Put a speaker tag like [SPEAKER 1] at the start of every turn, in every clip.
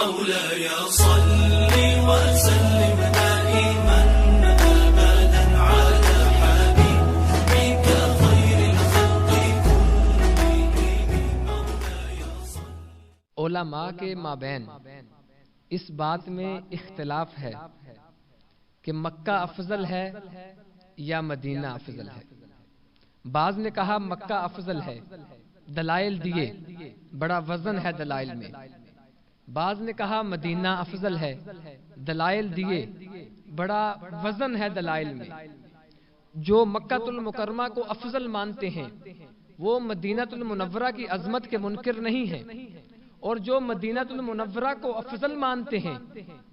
[SPEAKER 1] مولاي صل وسلم دائما أبدا على حبيبك خير الخلق كلهم مولاي صل.
[SPEAKER 2] علماء کے مابین اس بات میں اختلاف ہے کہ مکہ افضل ہے یا مدینہ افضل ہے. بعض نے کہا مکہ افضل ہے، دلائل دیے، بڑا وزن ہے دلائل میں. بعض نے کہا مدینہ افضل ہے، دلائل دیے، بڑا وزن ہے دلائل میں. جو مکہ المکرمہ کو افضل مانتے ہیں وہ مدینہ المنورہ کی عظمت کے منکر نہیں ہیں، اور جو مدینہ المنورہ کو افضل مانتے ہیں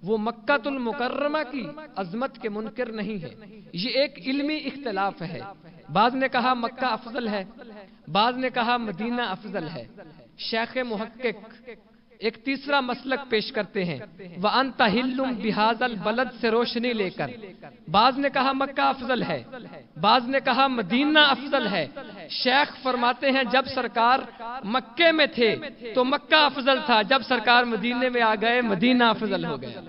[SPEAKER 2] وہ مکہ المکرمہ کی عظمت کے منکر نہیں ہیں. یہ ایک علمی اختلاف ہے. بعض نے کہا مکہ افضل ہے، بعض نے کہا مدینہ افضل ہے. شیخ محقق ایک تیسرا مسلک پیش کرتے ہیں وَأَنْتَ حِلٌّ بِهَذَا الْبَلَدِ سے روشنی لے کر. بعض نے کہا مکہ افضل ہے، بعض نے کہا مدینہ افضل ہے. شیخ فرماتے ہیں جب سرکار مکے میں تھے تو مکہ افضل تھا، جب سرکار مدینے میں آ گئے مدینہ افضل ہو گیا.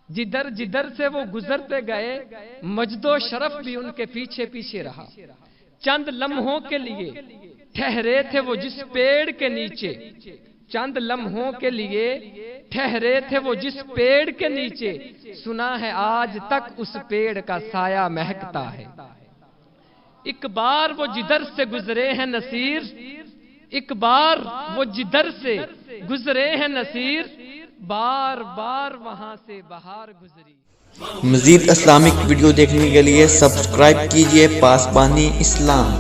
[SPEAKER 2] جدھر جدھر سے وہ گزرتے گئے مجد و شرف بھی ان کے پیچھے پیچھے رہا. چند لمحوں کے لیے ٹھہرے تھے وہ جس پیڑ کے نیچے، چند لمحوں کے لیے ٹھہرے تھے وہ جس پیڑ کے نیچے، سنا ہے آج تک اس پیڑ کا سایہ مہکتا ہے. ایک بار وہ جدھر سے گزرے ہیں نصیر، ایک بار وہ جدھر سے گزرے ہیں نصیر، بار بار وہاں سے بہار گزری.
[SPEAKER 3] مزید اسلامک ویڈیو دیکھنے کے لیے سبسکرائب کیجئے پاسبانی اسلام.